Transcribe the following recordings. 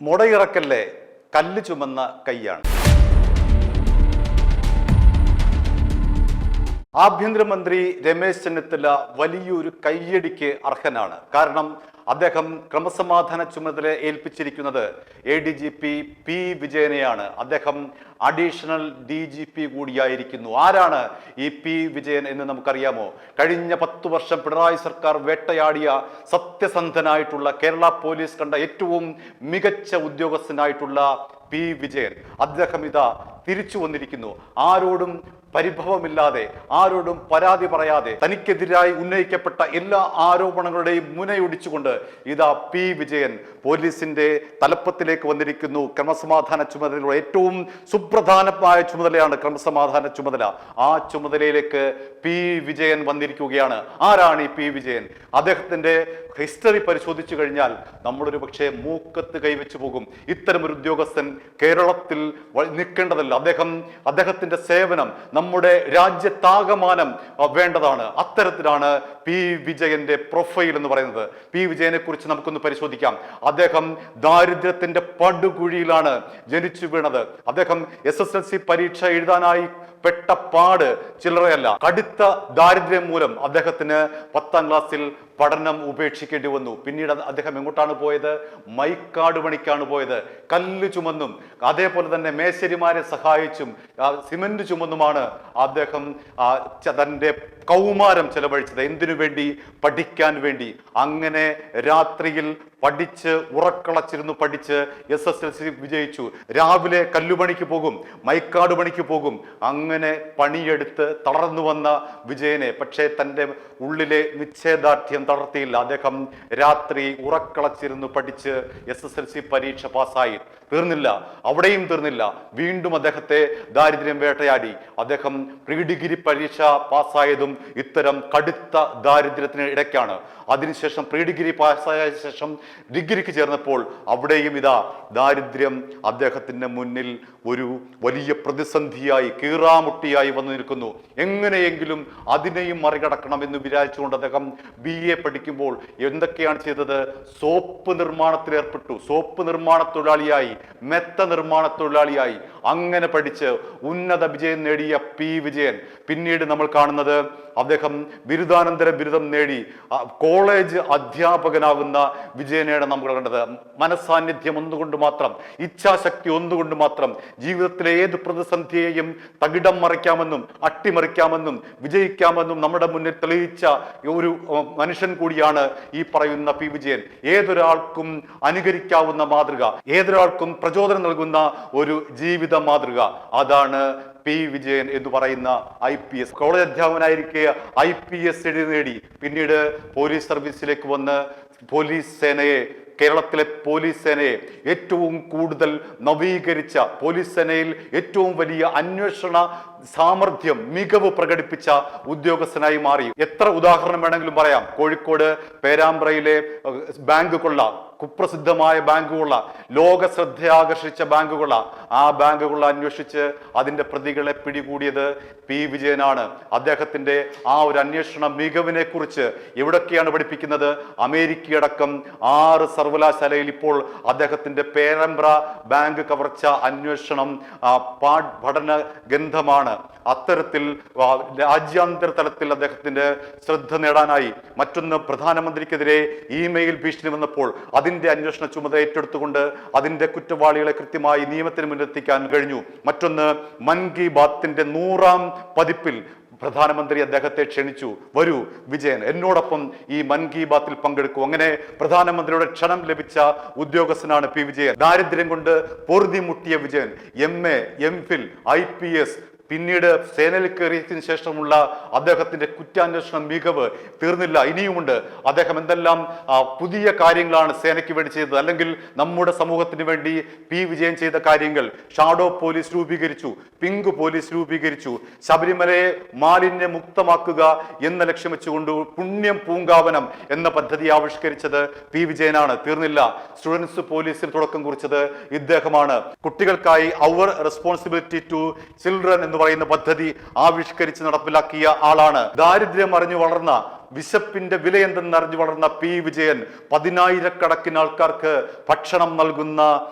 മുടയിറക്കല്ലേ കല്ല് ചുമന്ന കൈയാണ്. ആഭ്യന്തരമന്ത്രി രമേശ് ചെന്നിത്തല വലിയൊരു കയ്യടിക്ക് അർഹനാണ്. കാരണം അദ്ദേഹം ക്രമസമാധാന ചുമതല ഏൽപ്പിച്ചിരിക്കുന്നത് ADGP P വിജയനെയാണ്. അദ്ദേഹം അഡീഷണൽ DGP കൂടിയായിരിക്കുന്നു. ആരാണ് ഈ P വിജയൻ എന്ന് നമുക്കറിയാമോ? കഴിഞ്ഞ 10 വർഷം പിണറായി സർക്കാർ വേട്ടയാടിയ സത്യസന്ധനായിട്ടുള്ള കേരള പോലീസ് കണ്ട ഏറ്റവും മികച്ച ഉദ്യോഗസ്ഥനായിട്ടുള്ള P വിജയൻ. അദ്ദേഹം ഇതാ തിരിച്ചു വന്നിരിക്കുന്നു. ആരോടും പരിഭവമില്ലാതെ, ആരോടും പരാതി പറയാതെ, തനിക്കെതിരായി ഉന്നയിക്കപ്പെട്ട എല്ലാ ആരോപണങ്ങളുടെയും മുനയൊടിച്ചുകൊണ്ട് ഇതാ P വിജയൻ പോലീസിന്റെ തലപ്പത്തിലേക്ക് വന്നിരിക്കുന്നു. ക്രമസമാധാന ചുമതലയുടെ ഏറ്റവും സുപ്രധാനമായ ചുമതലയാണ് ക്രമസമാധാന ചുമതല. ആ ചുമതലയിലേക്ക് P വിജയൻ വന്നിരിക്കുകയാണ്. ആരാണ് ഈ P വിജയൻ? അദ്ദേഹത്തിന്റെ ഹിസ്റ്ററി പരിശോധിച്ചു കഴിഞ്ഞാൽ നമ്മളൊരു പക്ഷേ മൂക്കത്ത് കൈവച്ചു പോകും. ഇത്തരമൊരു ഉദ്യോഗസ്ഥൻ കേരളത്തിൽ നിൽക്കേണ്ടതല്ല. അദ്ദേഹത്തിന്റെ സേവനം നമ്മുടെ രാജ്യത്താകമാനം വേണ്ടതാണ്. അത്തരത്തിലാണ് P വിജയന്റെ പ്രൊഫൈൽ എന്ന് പറയുന്നത്. P വിജയനെ കുറിച്ച് നമുക്കൊന്ന് പരിശോധിക്കാം. അദ്ദേഹം ദാരിദ്ര്യത്തിന്റെ പടുകുഴിയിലാണ് ജനിച്ചു വീണത്. അദ്ദേഹം SSLC പരീക്ഷ എഴുതാനായി പെട്ട പാട് ചില്ലറയല്ല. കടുത്ത ദാരിദ്ര്യം മൂലം അദ്ദേഹത്തിന് 10ാം ക്ലാസ്സിൽ പഠനം ഉപേക്ഷിക്കേണ്ടി വന്നു. പിന്നീട് അദ്ദേഹം എങ്ങോട്ടാണ് പോയത്? മൈക്കാട് പണിക്കാണ് പോയത്. കല്ല് ചുമന്നും അതേപോലെ തന്നെ മേശരിമാരെ സഹായിച്ചും സിമന്റ് ചുമന്നുമാണ് അദ്ദേഹം തന്റെ കൗമാരം ചെലവഴിച്ചത്. എന്തിനു വേണ്ടി? പഠിക്കാൻ വേണ്ടി. അങ്ങനെ രാത്രിയിൽ പഠിച്ച് ഉറക്കളച്ചിരുന്നു പഠിച്ച് SSLC വിജയിച്ചു. രാവിലെ കല്ലുപണിക്ക് പോകും, മൈക്കാട് പണിക്ക് പോകും. അങ്ങനെ പണിയെടുത്ത് തളർന്നു വന്ന വിജയനെ പക്ഷേ തൻ്റെ ഉള്ളിലെ നിശ്ചയദാർഢ്യം തളർത്തിയില്ല. അദ്ദേഹം രാത്രി ഉറക്കളച്ചിരുന്നു പഠിച്ച് SSLC പരീക്ഷ പാസ്സായി. തീർന്നില്ല, അവിടെയും തീർന്നില്ല. വീണ്ടും അദ്ദേഹത്തെ ദാരിദ്ര്യം വേട്ടയാടി. അദ്ദേഹം പ്രീ ഡിഗ്രി പരീക്ഷ പാസ്സായതും ഇത്തരം കടുത്ത ദാരിദ്ര്യത്തിന് ഇടയ്ക്കാണ്. അതിനുശേഷം പ്രീ ഡിഗ്രി പാസ്സായ ശേഷം ഡിഗ്രിക്ക് ചേർന്നപ്പോൾ അവിടെയും ഇതാ ദാരിദ്ര്യം അദ്ദേഹത്തിന്റെ മുന്നിൽ ഒരു വലിയ പ്രതിസന്ധിയായി, കീറാമുട്ടിയായി വന്നു നിൽക്കുന്നു. എങ്ങനെയെങ്കിലും അതിനെയും മറികടക്കണം എന്ന് വിചാരിച്ചുകൊണ്ട് അദ്ദേഹം BA പഠിക്കുമ്പോൾ എന്തൊക്കെയാണ് ചെയ്തത്? സോപ്പ് നിർമ്മാണത്തിൽ ഏർപ്പെട്ടു. സോപ്പ് നിർമ്മാണ തൊഴിലാളിയായി, മെത്ത നിർമ്മാണ തൊഴിലാളിയായി. അങ്ങനെ പഠിച്ച് ഉന്നത വിജയം നേടിയ P വിജയൻ പിന്നീട് നമ്മൾ കാണുന്നത് അദ്ദേഹം ബിരുദാനന്തര ബിരുദം നേടി കോളേജ് അധ്യാപകനാകുന്ന വിജയനെയാണ് നമ്മൾ കണ്ടത്. മനസാന്നിധ്യം ഒന്നുകൊണ്ട് മാത്രം, ഇച്ഛാശക്തി ഒന്നുകൊണ്ട് മാത്രം ജീവിതത്തിലെ ഏത് പ്രതിസന്ധിയെയും തകിടം മറിക്കാമെന്നും അട്ടിമറിക്കാമെന്നും വിജയിക്കാമെന്നും നമ്മുടെ മുന്നിൽ തെളിയിച്ച ഒരു മനുഷ്യൻ കൂടിയാണ് ഈ പറയുന്ന P വിജയൻ. ഏതൊരാൾക്കും അനുകരിക്കാവുന്ന മാതൃക, ഏതൊരാൾക്കും പ്രചോദനം നൽകുന്ന ഒരു ജീവിത മാതൃക. അതാണ് P വിജയൻ എന്ന് പറയുന്ന IPS. കോളേജ് അധ്യാപകനായിരിക്കെ IPS നേടി പിന്നീട് പോലീസ് സർവീസിലേക്ക് വന്ന് പോലീസ് സേനയെ, കേരളത്തിലെ പോലീസ് സേനയെ ഏറ്റവും കൂടുതൽ നവീകരിച്ച, പോലീസ് സേനയിൽ ഏറ്റവും വലിയ അന്വേഷണ സാമർഥ്യം, മികവ് പ്രകടിപ്പിച്ച ഉദ്യോഗസ്ഥനായി മാറി. എത്ര ഉദാഹരണം വേണമെങ്കിലും പറയാം. കോഴിക്കോട് പേരാമ്പ്രയിലെ ബാങ്ക് കൊള്ള, കുപ്രസിദ്ധമായ ബാങ്ക് കൊള്ള, ലോക ശ്രദ്ധയാകർഷിച്ച ബാങ്ക് കൊള്ള, ആ ബാങ്ക് കൊള്ള അന്വേഷിച്ച് അതിന്റെ പ്രതികളെ പിടികൂടിയത് P വിജയനാണ്. അദ്ദേഹത്തിന്റെ ആ ഒരു അന്വേഷണ മികവിനെ കുറിച്ച് എവിടൊക്കെയാണ് പഠിപ്പിക്കുന്നത്? അമേരിക്കയടക്കം 6 സർവകലാശാലയിൽ ഇപ്പോൾ അദ്ദേഹത്തിന്റെ പേരമ്പ്ര ബാങ്ക് കവർച്ച അന്വേഷണം പഠന ഗന്ധമാണ്. അത്തരത്തിൽ രാജ്യാന്തര തലത്തിൽ അദ്ദേഹത്തിന്റെ ശ്രദ്ധ നേടാനായി. മറ്റൊന്ന്, പ്രധാനമന്ത്രിക്കെതിരെ ഇമെയിൽ ഭീഷണി വന്നപ്പോൾ അതിന്റെ അന്വേഷണ ചുമതല ഏറ്റെടുത്തുകൊണ്ട് അതിന്റെ കുറ്റവാളികളെ കൃത്യമായി നിയമത്തിന് മുന്നിലെത്തിക്കാൻ കഴിഞ്ഞു. മറ്റൊന്ന്, മൻ കി ബാത്തിന്റെ 100ാം പതിപ്പിൽ പ്രധാനമന്ത്രി അദ്ദേഹത്തെ ക്ഷണിച്ചു. വരൂ വിജയൻ, എന്നോടൊപ്പം ഈ മൻ കി ബാത്തിൽ പങ്കെടുക്കൂ. അങ്ങനെ പ്രധാനമന്ത്രിയുടെ ക്ഷണം ലഭിച്ച ഉദ്യോഗസ്ഥനാണ് P വിജയൻ. ദാരിദ്ര്യം കൊണ്ട് പൊറുതിമുട്ടിയ വിജയൻ MA, MPhil, IPS, പിന്നീട് സേനയിൽ കയറിയതിനു ശേഷമുള്ള അദ്ദേഹത്തിന്റെ കുറ്റാന്വേഷണ മികവ് തീർന്നില്ല, ഇനിയുമുണ്ട്. അദ്ദേഹം എന്തെല്ലാം പുതിയ കാര്യങ്ങളാണ് സേനയ്ക്ക് വേണ്ടി ചെയ്തത്, അല്ലെങ്കിൽ നമ്മുടെ സമൂഹത്തിന് വേണ്ടി P വിജയൻ ചെയ്ത കാര്യങ്ങൾ. ഷാഡോ പോലീസ് രൂപീകരിച്ചു, പിങ്ക് പോലീസ് രൂപീകരിച്ചു, ശബരിമലയെ മാലിന്യമുക്തമാക്കുക എന്ന ലക്ഷ്യം വെച്ചുകൊണ്ട് പുണ്യം പൂങ്കാവനം എന്ന പദ്ധതി ആവിഷ്കരിച്ചത് P വിജയനാണ്. തീർന്നില്ല, സ്റ്റുഡൻസ് പോലീസിൽ തുടക്കം കുറിച്ചത് ഇദ്ദേഹമാണ്. കുട്ടികൾക്കായി അവർ റെസ്പോൺസിബിലിറ്റി ടു ചിൽഡ്രൻ എന്ന് പറയുന്ന പദ്ധതി ആവിഷ്കരിച്ച് നടപ്പിലാക്കിയ ആളാണ്. ദാരിദ്ര്യം അറിഞ്ഞു വളർന്ന വിശപ്പിന്റെ വിലയെന്തെന്നറിഞ്ഞു വളർന്ന പി വിജയൻ 10,000-കണക്കിന് ആൾക്കാർക്ക് ഭക്ഷണം നൽകുന്ന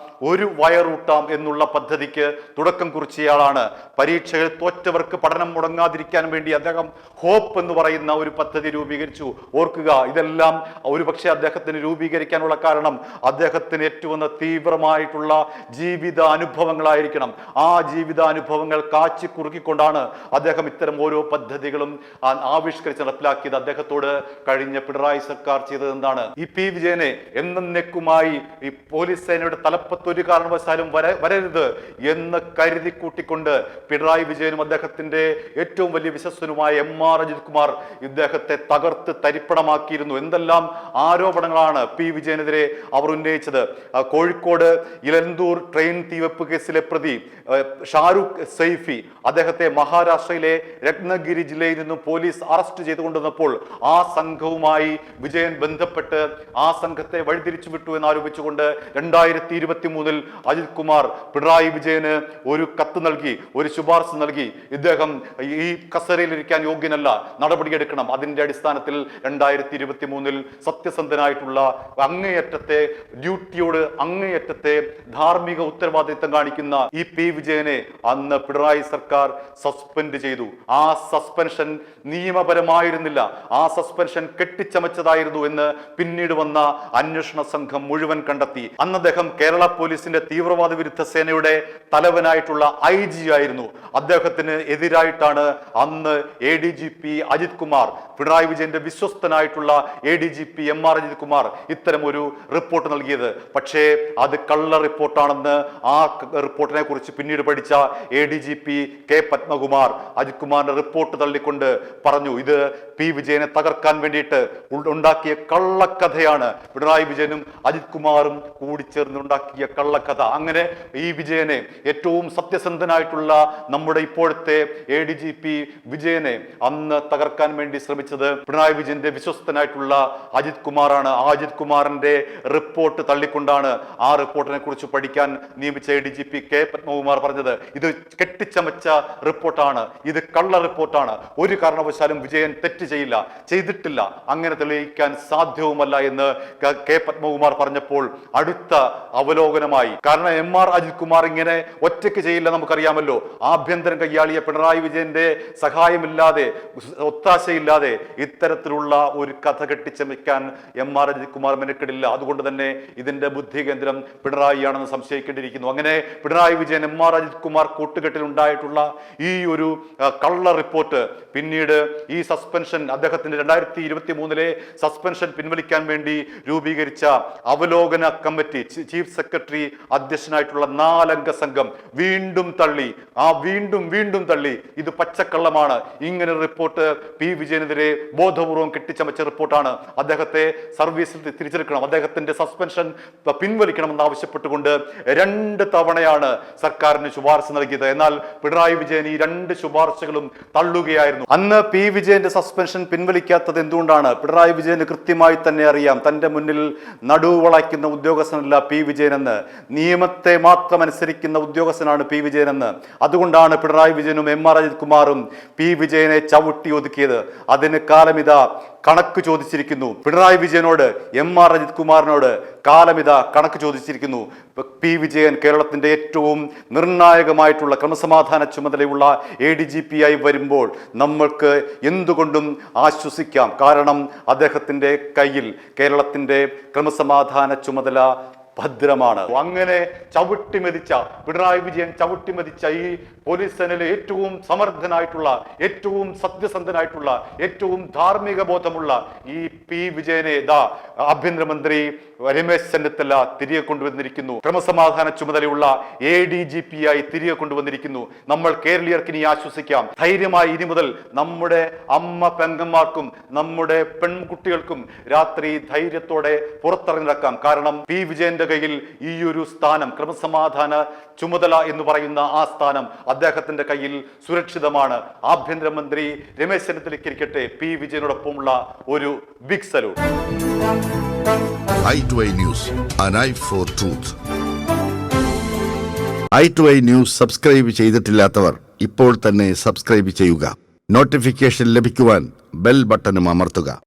ഒരു വയറൂട്ടാം എന്നുള്ള പദ്ധതിക്ക് തുടക്കം കുറിച്ചയാളാണ്. പരീക്ഷയിൽ തോറ്റവർക്ക് പഠനം മുടങ്ങാതിരിക്കാൻ വേണ്ടി അദ്ദേഹം ഹോപ്പ് എന്ന് പറയുന്ന ഒരു പദ്ധതി രൂപീകരിച്ചു. ഓർക്കുക, ഇതെല്ലാം ഒരുപക്ഷെ അദ്ദേഹത്തിന് രൂപീകരിക്കാനുള്ള കാരണം അദ്ദേഹത്തിന് ഏറ്റുവന്ന തീവ്രമായിട്ടുള്ള ജീവിത അനുഭവങ്ങളായിരിക്കണം. ആ ജീവിതാനുഭവങ്ങൾ കാച്ചി കുറുക്കിക്കൊണ്ടാണ് അദ്ദേഹം ഇത്തരം ഓരോ പദ്ധതികളും ആവിഷ്കരിച്ച് നടപ്പിലാക്കിയത്. അദ്ദേഹത്തോട് കഴിഞ്ഞ പിണറായി സർക്കാർ ചെയ്തത് എന്താണ്? ഈ പി വിജയനെ എന്നേക്കുമായി ഈ പോലീസ് സേനയുടെ തലപ്പത്ത് ഒരു കാരണവശാലും വരരുത് എന്ന് കരുതി കൂട്ടിക്കൊണ്ട് പിണറായി വിജയനും അദ്ദേഹത്തിന്റെ ഏറ്റവും വലിയ വിശ്വസ്തനുമായ എം.ആർ. അജിത് കുമാർ ഇദ്ദേഹത്തെ തകർത്ത് തരിപ്പണമാക്കിയിരുന്നു. എന്തെല്ലാം ആരോപണങ്ങളാണ് പി വിജയനെതിരെ അവർ ഉന്നയിച്ചത്. കോഴിക്കോട് ഇലന്തൂർ ട്രെയിൻ തീവെപ്പ് കേസിലെ പ്രതി ഷാരൂഖ് സൈഫി, അദ്ദേഹത്തെ മഹാരാഷ്ട്രയിലെ രത്നഗിരി ജില്ലയിൽ നിന്നും പോലീസ് അറസ്റ്റ് ചെയ്തുകൊണ്ടുവന്നപ്പോൾ ആ സംഘവുമായി വിജയൻ ബന്ധപ്പെട്ട് ആ സംഘത്തെ വഴിതിരിച്ചു വിട്ടു എന്നാരോപിച്ചുകൊണ്ട് 2023 അജിത് കുമാർ പിണറായി വിജയന് ഒരു കത്ത് നൽകി, ഒരു ശുപാർശ നൽകി. ഇദ്ദേഹം ഈ കസേരയിലിരിക്കാൻ യോഗ്യനല്ല, നടപടിയെടുക്കണം. അതിന്റെ അടിസ്ഥാനത്തിൽ 2023 സത്യസന്ധനായിട്ടുള്ള അങ്ങേയറ്റത്തെ ഡ്യൂട്ടിയോട് അങ്ങേയറ്റത്തെ ധാർമ്മിക ഉത്തരവാദിത്തം കാണിക്കുന്ന ഈ പി വിജയനെ അന്ന് പിണറായി സർക്കാർ സസ്പെൻഡ് ചെയ്തു. ആ സസ്പെൻഷൻ നിയമപരമായിരുന്നില്ല, ആ സസ്പെൻഷൻ കെട്ടിച്ചമച്ചതായിരുന്നു എന്ന് പിന്നീട് വന്ന അന്വേഷണ സംഘം മുഴുവൻ കണ്ടെത്തി. അന്ന് അദ്ദേഹം കേരള പോലീസിന്റെ തീവ്രവാദ വിരുദ്ധ സേനയുടെ തലവനായിട്ടുള്ള IG ആയിരുന്നു. അദ്ദേഹത്തിന് എതിരായിട്ടാണ് അന്ന് ADGP അജിത് കുമാർ, പിണറായി വിജയന്റെ വിശ്വസ്തനായിട്ടുള്ള ADGP എം.ആർ. അജിത് കുമാർ ഇത്തരം ഒരു റിപ്പോർട്ട് നൽകിയത്. പക്ഷേ അത് കള്ള റിപ്പോർട്ടാണെന്ന് ആ റിപ്പോർട്ടിനെ കുറിച്ച് പിന്നീട് പഠിച്ച ADGP കെ പത്മകുമാർ അജിത് കുമാറിന്റെ റിപ്പോർട്ട് തള്ളിക്കൊണ്ട് പറഞ്ഞു, ഇത് പി വിജയനെ തകർക്കാൻ വേണ്ടിയിട്ട് ഉണ്ടാക്കിയ കള്ളക്കഥയാണ്, പിണറായി വിജയനും അജിത് കുമാറും കൂടി ചേർന്നുണ്ടാക്കിയ കള്ളക്കഥ. അങ്ങനെ ഈ വിജയനെ, ഏറ്റവും സത്യസന്ധനായിട്ടുള്ള നമ്മുടെ ഇപ്പോഴത്തെ ADGP വിജയനെ അന്ന് തകർക്കാൻ വേണ്ടി ശ്രമിച്ചത് പിണറായി വിജയന്റെ വിശ്വസ്തനായിട്ടുള്ള അജിത് കുമാറാണ്. ആ അജിത് കുമാറിന്റെ റിപ്പോർട്ട് തള്ളിക്കൊണ്ടാണ് ആ റിപ്പോർട്ടിനെ കുറിച്ച് പഠിക്കാൻ നിയമിച്ച ADGP കെ പത്മകുമാർ പറഞ്ഞത്, ഇത് കെട്ടിച്ചമച്ച റിപ്പോർട്ടാണ്, ഇത് കള്ള റിപ്പോർട്ടാണ്, ഒരു കാരണവശാലും വിജയൻ തെറ്റ് ചെയ്തിട്ടില്ല, അങ്ങനെ തെളിയിക്കാൻ സാധ്യവുമല്ല എന്ന് കെ പത്മകുമാർ പറഞ്ഞപ്പോൾ അടുത്ത അവലോകനമായി. കാരണം എം.ആർ. അജിത് കുമാർ ഇങ്ങനെ ഒറ്റയ്ക്ക് ചെയ്യില്ല, നമുക്കറിയാമല്ലോ. ആഭ്യന്തരം കൈയാളിയ പിണറായി വിജയന്റെ സഹായമില്ലാതെ, ഒത്താശയില്ലാതെ ഇത്തരത്തിലുള്ള ഒരു കഥ കെട്ടിച്ചമയ്ക്കാൻ എം.ആർ. അജിത് കുമാർ മെനക്കെടില്ല. അതുകൊണ്ട് തന്നെ ഇതിന്റെ ബുദ്ധി കേന്ദ്രം പിണറായിയാണെന്ന് സംശയിക്കേണ്ടിയിരിക്കുന്നു. അങ്ങനെ പിണറായി വിജയൻ, എം.ആർ. അജിത് കുമാർ കൂട്ടുകെട്ടിൽ ഉണ്ടായിട്ടുള്ള ഈ ഒരു കള്ള റിപ്പോർട്ട് പിന്നീട് ഈ സസ്പെൻഷൻ, അദ്ദേഹത്തിന്റെ 2023 സസ്പെൻഷൻ പിൻവലിക്കാൻ വേണ്ടി രൂപീകരിച്ച അവലോകന കമ്മിറ്റി, ചീഫ് സെക്രട്ടറി അധ്യക്ഷനായിട്ടുള്ള 4 അംഗ സംഘം വീണ്ടും തള്ളി. വീണ്ടും തള്ളി. ഇത് പച്ചക്കള്ളമാണ്, ഇങ്ങനെ റിപ്പോർട്ട് പി വിജയനെതിരെ ബോധപൂർവം കെട്ടിച്ചമച്ച റിപ്പോർട്ടാണ്, അദ്ദേഹത്തെ സർവീസിൽ തിരിച്ചെടുക്കണം, അദ്ദേഹത്തിന്റെ സസ്പെൻഷൻ പിൻവലിക്കണമെന്ന് ആവശ്യപ്പെട്ടുകൊണ്ട് 2 തവണയാണ് സർക്കാരിന് ശുപാർശ നൽകിയത്. എന്നാൽ പിണറായി വിജയൻ ഈ 2 ശുപാർശകളും തള്ളുകയായിരുന്നു. അന്ന് പി വിജയന്റെ സസ്പെൻഷൻ പിൻവലിക്കാത്തത് എന്തുകൊണ്ടാണ്? പിണറായി വിജയന് കൃത്യമായി തന്നെ അറിയാം, തന്റെ മുന്നിൽ നടുവളയ്ക്കുന്ന ഉദ്യോഗസ്ഥനല്ല പി വിജയനെന്ന്, നിയമത്തെ മാത്രം അനുസരിക്കുന്ന ഉദ്യോഗസ്ഥനാണ് പി വിജയനെന്ന്. അതുകൊണ്ടാണ് പിണറായി വിജയനും എം.ആർ. അജിത് കുമാറും പി വിജയനെ ചവിട്ടി ഒതുക്കിയത്. അതിന് കാലമിതാ കണക്ക് ചോദിച്ചിരിക്കുന്നു. പിണറായി വിജയനോട്, എം.ആർ. അജിത് കുമാറിനോട് കാലമിതാ കണക്ക് ചോദിച്ചിരിക്കുന്നു. പി വിജയൻ കേരളത്തിന്റെ ഏറ്റവും നിർണായകമായിട്ടുള്ള ക്രമസമാധാന ചുമതലയുള്ള ADGP ആയി വരുമ്പോൾ നമ്മൾക്ക് എന്തുകൊണ്ടും ആശ്വസിക്കാം. കാരണം അദ്ദേഹത്തിന്റെ കയ്യിൽ കേരളത്തിന്റെ ക്രമസമാധാന ചുമതല ഭദ്രമാണ്. അങ്ങനെ ചവിട്ടിമെതിച്ച പിണറായി വിജയൻ ചവിട്ടിമെതിച്ച ഈ പോലീസ് സേനയിലെ ഏറ്റവും സമർത്ഥനായിട്ടുള്ള, ഏറ്റവും സത്യസന്ധനായിട്ടുള്ള, ഏറ്റവും ധാർമ്മിക ബോധമുള്ള ഈ പി വിജയനെ ആഭ്യന്തരമന്ത്രി രമേശ് ചെന്നിത്തല തിരികെ കൊണ്ടുവന്നിരിക്കുന്നു. ക്രമസമാധാന ചുമതലയുള്ള ADGP ആയി തിരികെ കൊണ്ടുവന്നിരിക്കുന്നു. നമ്മൾ കേരളീയർക്ക് ഇനി ആശ്വസിക്കാം. ധൈര്യമായി ഇനി മുതൽ നമ്മുടെ അമ്മ പെങ്ങന്മാർക്കും നമ്മുടെ പെൺകുട്ടികൾക്കും രാത്രി ധൈര്യത്തോടെ പുറത്തിറങ്ങി നടക്കാം. കാരണം പി വിജയന്റെ കയ്യിൽ ഈ ഒരു സ്ഥാനം, ക്രമസമാധാന ചുമതല എന്ന് പറയുന്ന ആ സ്ഥാനം അദ്ദേഹത്തിന്റെ കയ്യിൽ സുരക്ഷിതമാണ്. ആഭ്യന്തരമന്ത്രി രമേശ് ചെന്നിത്തലയ്ക്ക് ഇരിക്കട്ടെ പി വിജയനോടൊപ്പമുള്ള ഒരു big salute. i2i News, an eye for truth. i2i News subscribe ചെയ്തിട്ടില്ലാത്തവർ ഇപ്പോൾ തന്നെ സബ്സ്ക്രൈബ് ചെയ്യുക. നോട്ടിഫിക്കേഷൻ ലഭിക്കുവാൻ ബെൽ ബട്ടണും അമർത്തുക.